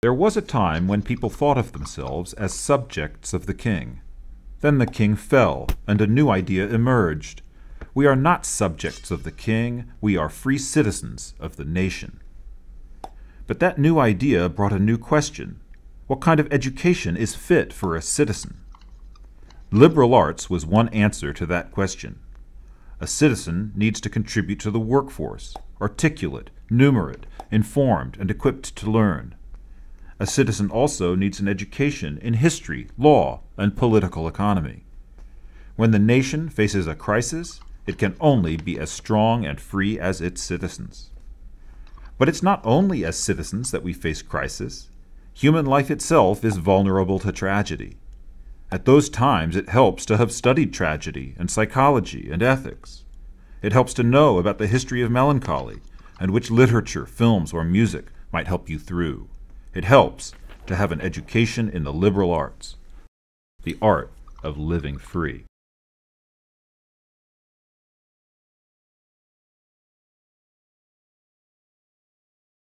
There was a time when people thought of themselves as subjects of the king. Then the king fell, and a new idea emerged. We are not subjects of the king, we are free citizens of the nation. But that new idea brought a new question. What kind of education is fit for a citizen? Liberal arts was one answer to that question. A citizen needs to contribute to the workforce, articulate, numerate, informed, and equipped to learn. A citizen also needs an education in history, law, and political economy. When the nation faces a crisis, it can only be as strong and free as its citizens. But it's not only as citizens that we face crisis. Human life itself is vulnerable to tragedy. At those times, it helps to have studied tragedy and psychology and ethics. It helps to know about the history of melancholy and which literature, films, or music might help you through. It helps to have an education in the liberal arts, the art of living free.